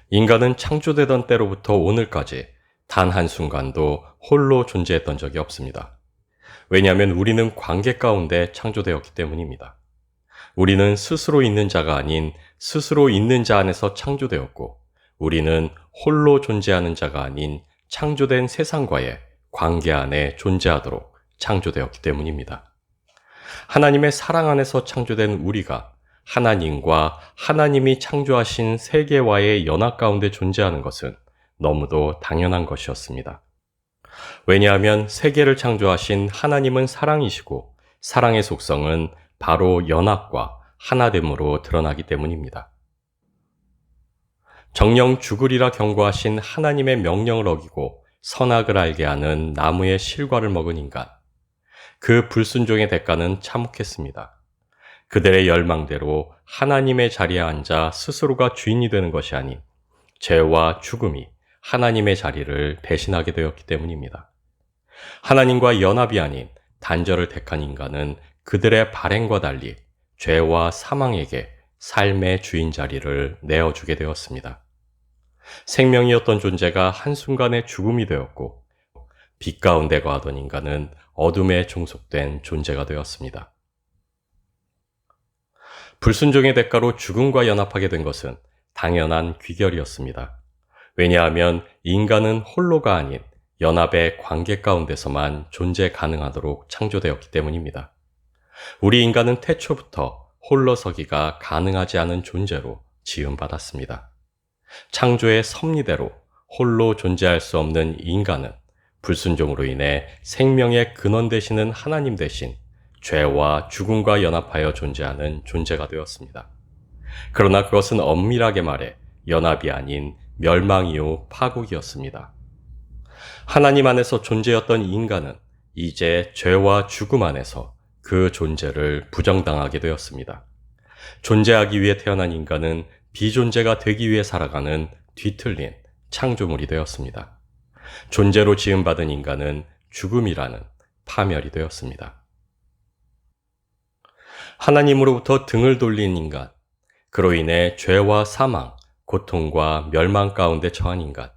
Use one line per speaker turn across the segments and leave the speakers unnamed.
인간은 창조되던 때로부터 오늘까지 단 한순간도 홀로 존재했던 적이 없습니다. 왜냐하면 우리는 관계 가운데 창조되었기 때문입니다. 우리는 스스로 있는 자가 아닌 스스로 있는 자 안에서 창조되었고, 우리는 홀로 존재하는 자가 아닌 창조된 세상과의 관계 안에 존재하도록 창조되었기 때문입니다. 하나님의 사랑 안에서 창조된 우리가 하나님과 하나님이 창조하신 세계와의 연합 가운데 존재하는 것은 너무도 당연한 것이었습니다. 왜냐하면 세계를 창조하신 하나님은 사랑이시고, 사랑의 속성은 바로 연합과 하나됨으로 드러나기 때문입니다. 정령 죽으리라 경고하신 하나님의 명령을 어기고 선악을 알게 하는 나무의 실과를 먹은 인간, 그 불순종의 대가는 참혹했습니다. 그들의 열망대로 하나님의 자리에 앉아 스스로가 주인이 되는 것이 아닌 죄와 죽음이 하나님의 자리를 대신하게 되었기 때문입니다. 하나님과 연합이 아닌 단절을 택한 인간은 그들의 발행과 달리 죄와 사망에게 삶의 주인 자리를 내어주게 되었습니다. 생명이었던 존재가 한순간에 죽음이 되었고, 빛 가운데 거하던 인간은 어둠에 종속된 존재가 되었습니다. 불순종의 대가로 죽음과 연합하게 된 것은 당연한 귀결이었습니다. 왜냐하면 인간은 홀로가 아닌 연합의 관계 가운데서만 존재 가능하도록 창조되었기 때문입니다. 우리 인간은 태초부터 홀로 서기가 가능하지 않은 존재로 지음받았습니다. 창조의 섭리대로 홀로 존재할 수 없는 인간은 불순종으로 인해 생명의 근원 되시는 하나님 대신 죄와 죽음과 연합하여 존재하는 존재가 되었습니다. 그러나 그것은 엄밀하게 말해 연합이 아닌 멸망 이후 파국이었습니다. 하나님 안에서 존재였던 인간은 이제 죄와 죽음 안에서 그 존재를 부정당하게 되었습니다. 존재하기 위해 태어난 인간은 비존재가 되기 위해 살아가는 뒤틀린 창조물이 되었습니다. 존재로 지음받은 인간은 죽음이라는 파멸이 되었습니다. 하나님으로부터 등을 돌린 인간, 그로 인해 죄와 사망, 고통과 멸망 가운데 처한 인간,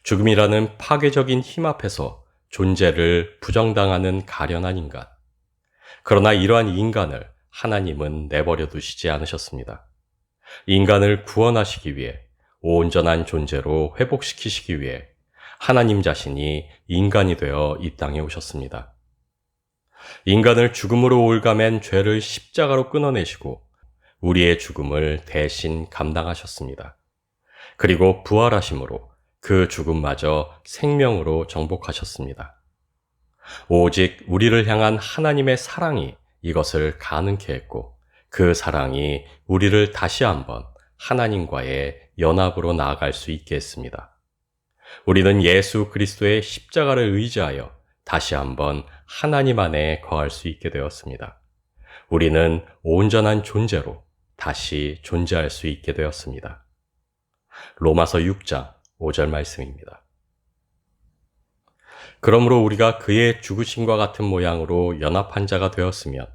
죽음이라는 파괴적인 힘 앞에서 존재를 부정당하는 가련한 인간. 그러나 이러한 인간을 하나님은 내버려 두시지 않으셨습니다. 인간을 구원하시기 위해, 온전한 존재로 회복시키시기 위해 하나님 자신이 인간이 되어 이 땅에 오셨습니다. 인간을 죽음으로 올가맨 죄를 십자가로 끊어내시고 우리의 죽음을 대신 감당하셨습니다. 그리고 부활하심으로 그 죽음마저 생명으로 정복하셨습니다. 오직 우리를 향한 하나님의 사랑이 이것을 가능케 했고, 그 사랑이 우리를 다시 한번 하나님과의 연합으로 나아갈 수 있게 했습니다. 우리는 예수 그리스도의 십자가를 의지하여 다시 한번 하나님 안에 거할 수 있게 되었습니다. 우리는 온전한 존재로 다시 존재할 수 있게 되었습니다. 로마서 6장 5절 말씀입니다. 그러므로 우리가 그의 죽으심과 같은 모양으로 연합한 자가 되었으면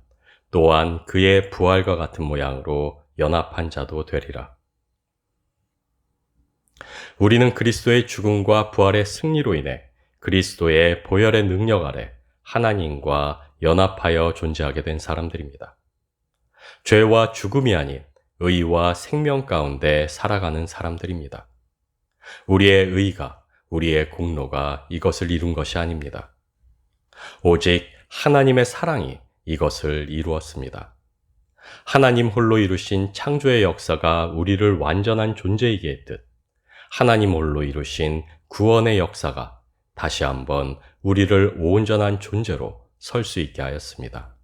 또한 그의 부활과 같은 모양으로 연합한 자도 되리라. 우리는 그리스도의 죽음과 부활의 승리로 인해 그리스도의 보혈의 능력 아래 하나님과 연합하여 존재하게 된 사람들입니다. 죄와 죽음이 아닌 의와 생명 가운데 살아가는 사람들입니다. 우리의 의가, 우리의 공로가 이것을 이룬 것이 아닙니다. 오직 하나님의 사랑이 이것을 이루었습니다. 하나님 홀로 이루신 창조의 역사가 우리를 완전한 존재이게 했듯, 하나님 홀로 이루신 구원의 역사가 다시 한번 우리를 온전한 존재로 설 수 있게 하였습니다.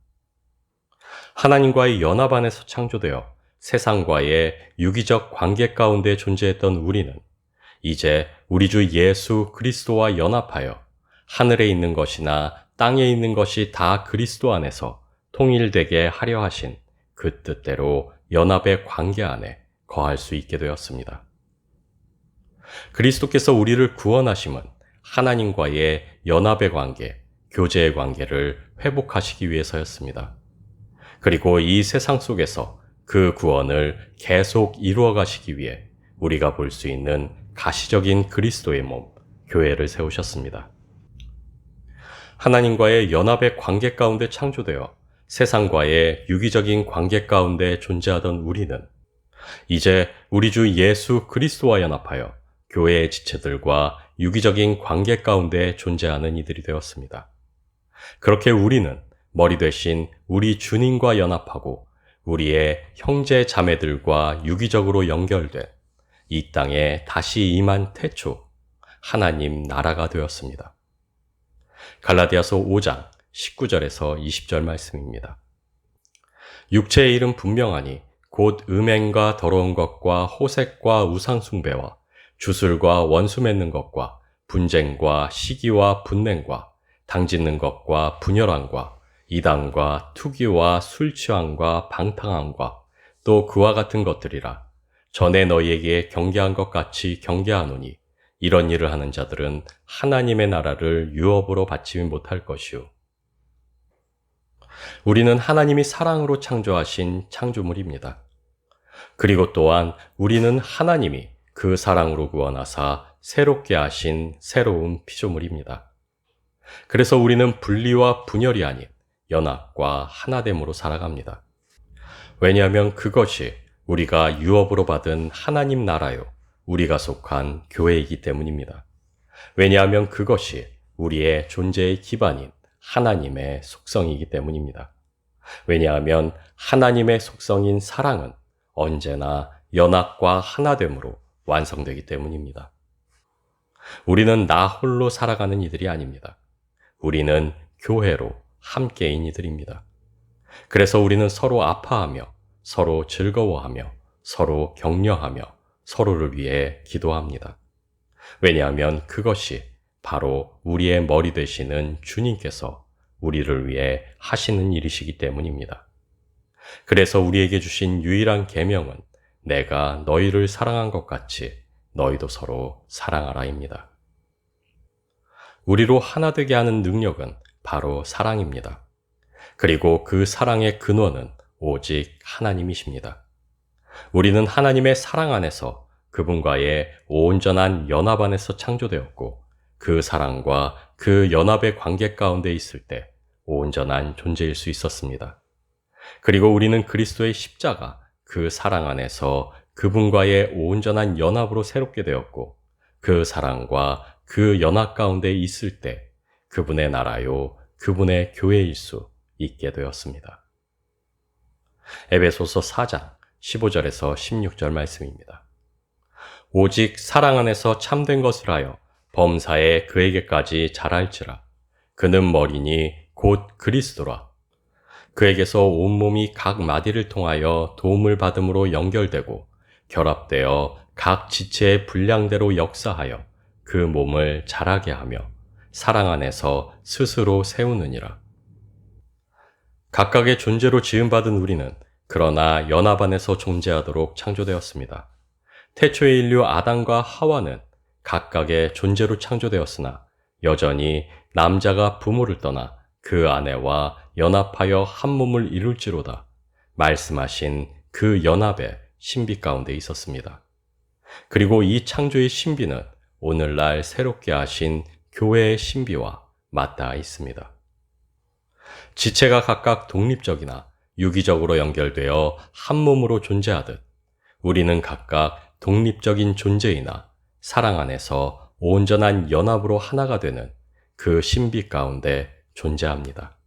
하나님과의 연합 안에서 창조되어 세상과의 유기적 관계 가운데 존재했던 우리는 이제 우리 주 예수 그리스도와 연합하여 하늘에 있는 것이나 땅에 있는 것이 다 그리스도 안에서 통일되게 하려 하신 그 뜻대로 연합의 관계 안에 거할 수 있게 되었습니다. 그리스도께서 우리를 구원하심은 하나님과의 연합의 관계, 교제의 관계를 회복하시기 위해서였습니다. 그리고 이 세상 속에서 그 구원을 계속 이루어 가시기 위해 우리가 볼 수 있는 가시적인 그리스도의 몸, 교회를 세우셨습니다. 하나님과의 연합의 관계 가운데 창조되어 세상과의 유기적인 관계 가운데 존재하던 우리는 이제 우리 주 예수 그리스도와 연합하여 교회의 지체들과 유기적인 관계 가운데 존재하는 이들이 되었습니다. 그렇게 우리는 머리 되신 우리 주님과 연합하고 우리의 형제 자매들과 유기적으로 연결된 이 땅에 다시 임한 태초, 하나님 나라가 되었습니다. 갈라디아서 5장 19절에서 20절 말씀입니다. 육체의 일은 분명하니 곧 음행과 더러운 것과 호색과 우상숭배와 주술과 원수 맺는 것과 분쟁과 시기와 분냉과 당짓는 것과 분열함과 이단과 투기와 술 취함과 방탕함과 또 그와 같은 것들이라. 전에 너희에게 경계한 것 같이 경계하노니 이런 일을 하는 자들은 하나님의 나라를 유업으로 받지 못할 것이요. 우리는 하나님이 사랑으로 창조하신 창조물입니다. 그리고 또한 우리는 하나님이 그 사랑으로 구원하사 새롭게 하신 새로운 피조물입니다. 그래서 우리는 분리와 분열이 아닌 연합과 하나됨으로 살아갑니다. 왜냐하면 그것이 우리가 유업으로 받은 하나님 나라요, 우리가 속한 교회이기 때문입니다. 왜냐하면 그것이 우리의 존재의 기반인 하나님의 속성이기 때문입니다. 왜냐하면 하나님의 속성인 사랑은 언제나 연합과 하나됨으로 완성되기 때문입니다. 우리는 나 홀로 살아가는 이들이 아닙니다. 우리는 교회로 함께인 이들입니다. 그래서 우리는 서로 아파하며 서로 즐거워하며 서로 격려하며 서로를 위해 기도합니다. 왜냐하면 그것이 바로 우리의 머리 되시는 주님께서 우리를 위해 하시는 일이시기 때문입니다. 그래서 우리에게 주신 유일한 계명은 내가 너희를 사랑한 것 같이 너희도 서로 사랑하라입니다. 우리로 하나 되게 하는 능력은 바로 사랑입니다. 그리고 그 사랑의 근원은 오직 하나님이십니다. 우리는 하나님의 사랑 안에서 그분과의 온전한 연합 안에서 창조되었고 그 사랑과 그 연합의 관계 가운데 있을 때 온전한 존재일 수 있었습니다. 그리고 우리는 그리스도의 십자가, 그 사랑 안에서 그분과의 온전한 연합으로 새롭게 되었고 그 사랑과 그 연합 가운데 있을 때 그분의 나라요, 그분의 교회일 수 있게 되었습니다. 에베소서 4장 15절에서 16절 말씀입니다. 오직 사랑 안에서 참된 것을 하여 범사에 그에게까지 자랄지라. 그는 머리니 곧 그리스도라. 그에게서 온몸이 각 마디를 통하여 도움을 받음으로 연결되고 결합되어 각 지체의 분량대로 역사하여 그 몸을 자라게 하며 사랑 안에서 스스로 세우느니라. 각각의 존재로 지음받은 우리는 그러나 연합 안에서 존재하도록 창조되었습니다. 태초의 인류 아담과 하와는 각각의 존재로 창조되었으나 여전히 남자가 부모를 떠나 그 아내와 연합하여 한 몸을 이룰지로다 말씀하신 그 연합의 신비 가운데 있었습니다. 그리고 이 창조의 신비는 오늘날 새롭게 하신 교회의 신비와 맞닿아 있습니다. 지체가 각각 독립적이나 유기적으로 연결되어 한 몸으로 존재하듯 우리는 각각 독립적인 존재이나 사랑 안에서 온전한 연합으로 하나가 되는 그 신비 가운데 존재합니다.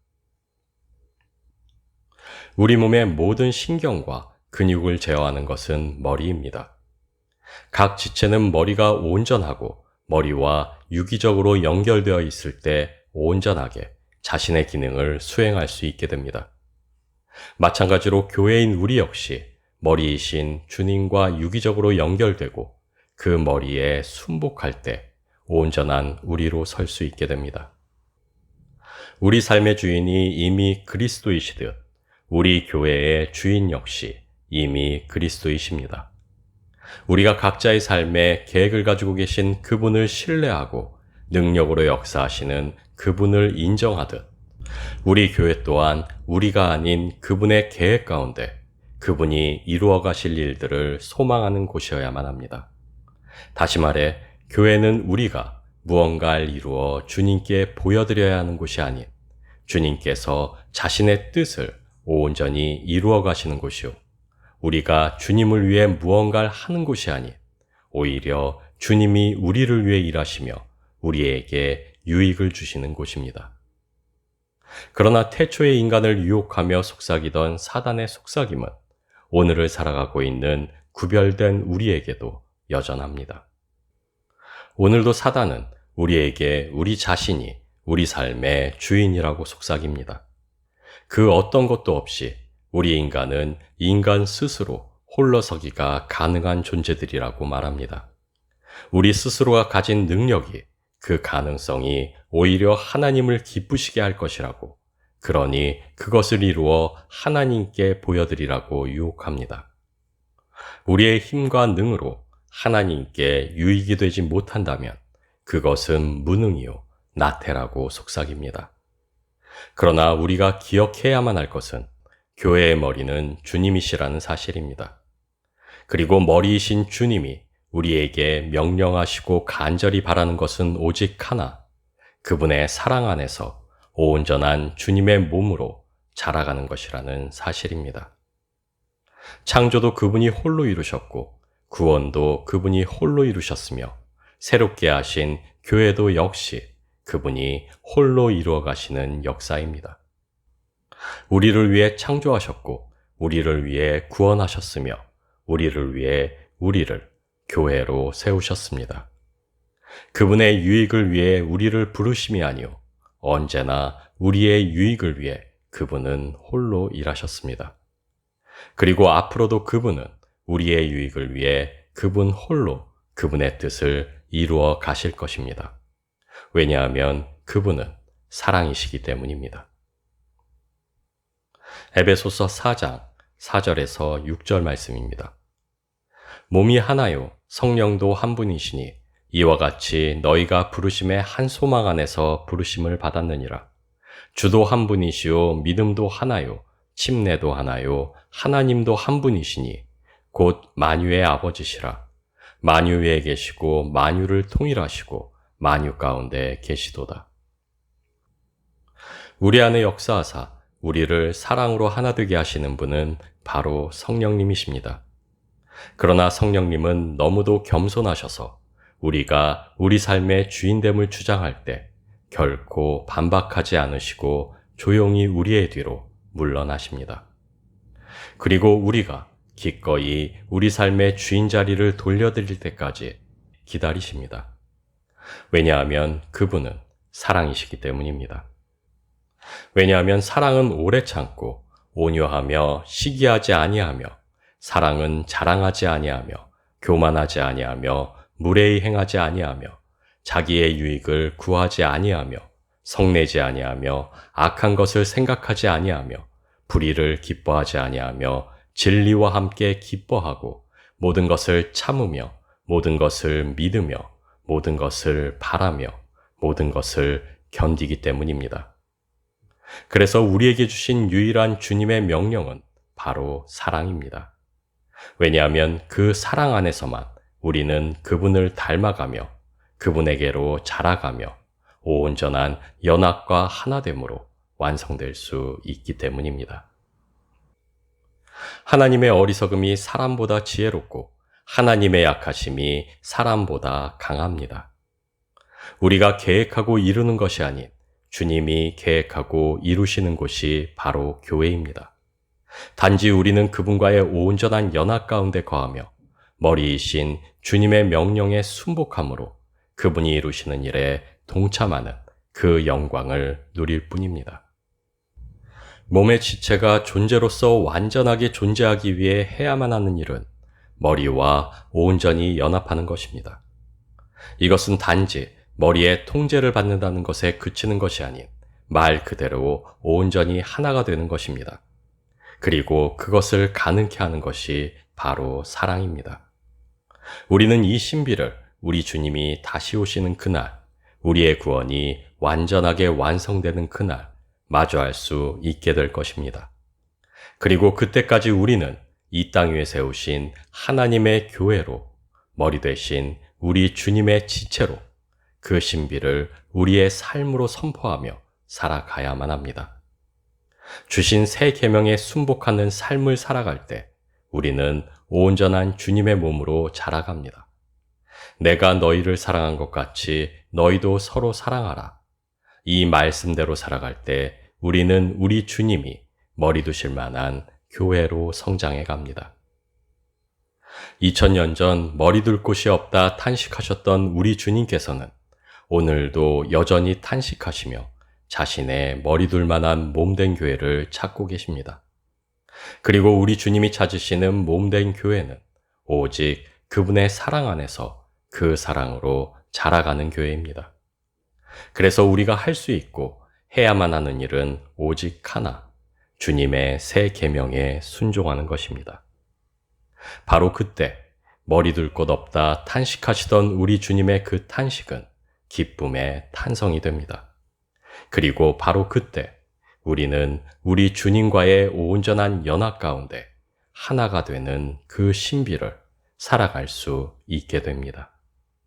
우리 몸의 모든 신경과 근육을 제어하는 것은 머리입니다. 각 지체는 머리가 온전하고 머리와 유기적으로 연결되어 있을 때 온전하게 자신의 기능을 수행할 수 있게 됩니다. 마찬가지로 교회인 우리 역시 머리이신 주님과 유기적으로 연결되고 그 머리에 순복할 때 온전한 우리로 설 수 있게 됩니다. 우리 삶의 주인이 이미 그리스도이시듯 우리 교회의 주인 역시 이미 그리스도이십니다. 우리가 각자의 삶에 계획을 가지고 계신 그분을 신뢰하고 능력으로 역사하시는 그분을 인정하듯 우리 교회 또한 우리가 아닌 그분의 계획 가운데 그분이 이루어 가실 일들을 소망하는 곳이어야만 합니다. 다시 말해, 교회는 우리가 무언가를 이루어 주님께 보여드려야 하는 곳이 아닌 주님께서 자신의 뜻을 온전히 이루어 가시는 곳이요. 우리가 주님을 위해 무언가를 하는 곳이 아닌 오히려 주님이 우리를 위해 일하시며 우리에게 유익을 주시는 곳입니다. 그러나 태초의 인간을 유혹하며 속삭이던 사단의 속삭임은 오늘을 살아가고 있는 구별된 우리에게도 여전합니다. 오늘도 사단은 우리에게 우리 자신이 우리 삶의 주인이라고 속삭입니다. 그 어떤 것도 없이 우리 인간은 인간 스스로 홀로서기가 가능한 존재들이라고 말합니다. 우리 스스로가 가진 능력이 그 가능성이 오히려 하나님을 기쁘시게 할 것이라고, 그러니 그것을 이루어 하나님께 보여드리라고 유혹합니다. 우리의 힘과 능으로 하나님께 유익이 되지 못한다면 그것은 무능이요 나태라고 속삭입니다. 그러나 우리가 기억해야만 할 것은 교회의 머리는 주님이시라는 사실입니다. 그리고 머리이신 주님이 우리에게 명령하시고 간절히 바라는 것은 오직 하나, 그분의 사랑 안에서 온전한 주님의 몸으로 자라가는 것이라는 사실입니다. 창조도 그분이 홀로 이루셨고 구원도 그분이 홀로 이루셨으며 새롭게 하신 교회도 역시 그분이 홀로 이루어 가시는 역사입니다. 우리를 위해 창조하셨고 우리를 위해 구원하셨으며 우리를 위해 우리를 교회로 세우셨습니다. 그분의 유익을 위해 우리를 부르심이 아니요 언제나 우리의 유익을 위해 그분은 홀로 일하셨습니다. 그리고 앞으로도 그분은 우리의 유익을 위해 그분 홀로 그분의 뜻을 이루어 가실 것입니다. 왜냐하면 그분은 사랑이시기 때문입니다. 에베소서 4장 4절에서 6절 말씀입니다. 몸이 하나요 성령도 한 분이시니 이와 같이 너희가 부르심의 한 소망 안에서 부르심을 받았느니라. 주도 한 분이시요 믿음도 하나요 침례도 하나요 하나님도 한 분이시니 곧 만유의 아버지시라. 만유 위에 계시고 만유를 통일하시고 만유 가운데 계시도다. 우리 안에 역사하사 우리를 사랑으로 하나 되게 하시는 분은 바로 성령님이십니다. 그러나 성령님은 너무도 겸손하셔서 우리가 우리 삶의 주인됨을 주장할 때 결코 반박하지 않으시고 조용히 우리의 뒤로 물러나십니다. 그리고 우리가 기꺼이 우리 삶의 주인 자리를 돌려드릴 때까지 기다리십니다. 왜냐하면 그분은 사랑이시기 때문입니다. 왜냐하면 사랑은 오래 참고 온유하며 시기하지 아니하며 사랑은 자랑하지 아니하며 교만하지 아니하며 무례히 행하지 아니하며 자기의 유익을 구하지 아니하며 성내지 아니하며 악한 것을 생각하지 아니하며 불의를 기뻐하지 아니하며 진리와 함께 기뻐하고 모든 것을 참으며 모든 것을 믿으며 모든 것을 바라며 모든 것을 견디기 때문입니다. 그래서 우리에게 주신 유일한 주님의 명령은 바로 사랑입니다. 왜냐하면 그 사랑 안에서만 우리는 그분을 닮아가며 그분에게로 자라가며 온전한 연합과 하나됨으로 완성될 수 있기 때문입니다. 하나님의 어리석음이 사람보다 지혜롭고 하나님의 약하심이 사람보다 강합니다. 우리가 계획하고 이루는 것이 아닌 주님이 계획하고 이루시는 곳이 바로 교회입니다. 단지 우리는 그분과의 온전한 연합 가운데 거하며 머리이신 주님의 명령에 순복함으로 그분이 이루시는 일에 동참하는 그 영광을 누릴 뿐입니다. 몸의 지체가 존재로서 완전하게 존재하기 위해 해야만 하는 일은 머리와 온전히 연합하는 것입니다. 이것은 단지 머리의 통제를 받는다는 것에 그치는 것이 아닌 말 그대로 온전히 하나가 되는 것입니다. 그리고 그것을 가능케 하는 것이 바로 사랑입니다. 우리는 이 신비를 우리 주님이 다시 오시는 그날, 우리의 구원이 완전하게 완성되는 그날 마주할 수 있게 될 것입니다. 그리고 그때까지 우리는 이 땅 위에 세우신 하나님의 교회로 머리 되신 우리 주님의 지체로 그 신비를 우리의 삶으로 선포하며 살아가야만 합니다. 주신 새 계명에 순복하는 삶을 살아갈 때 우리는 온전한 주님의 몸으로 자라갑니다. 내가 너희를 사랑한 것 같이 너희도 서로 사랑하라. 이 말씀대로 살아갈 때 우리는 우리 주님이 머리 두실 만한 교회로 성장해 갑니다. 2000년 전 머리 둘 곳이 없다 탄식하셨던 우리 주님께서는 오늘도 여전히 탄식하시며 자신의 머리 둘 만한 몸된 교회를 찾고 계십니다. 그리고 우리 주님이 찾으시는 몸된 교회는 오직 그분의 사랑 안에서 그 사랑으로 자라가는 교회입니다. 그래서 우리가 할 수 있고 해야만 하는 일은 오직 하나, 주님의 새 계명에 순종하는 것입니다. 바로 그때 머리 둘 곳 없다 탄식하시던 우리 주님의 그 탄식은 기쁨의 탄성이 됩니다. 그리고 바로 그때 우리는 우리 주님과의 온전한 연합 가운데 하나가 되는 그 신비를 살아갈 수 있게 됩니다.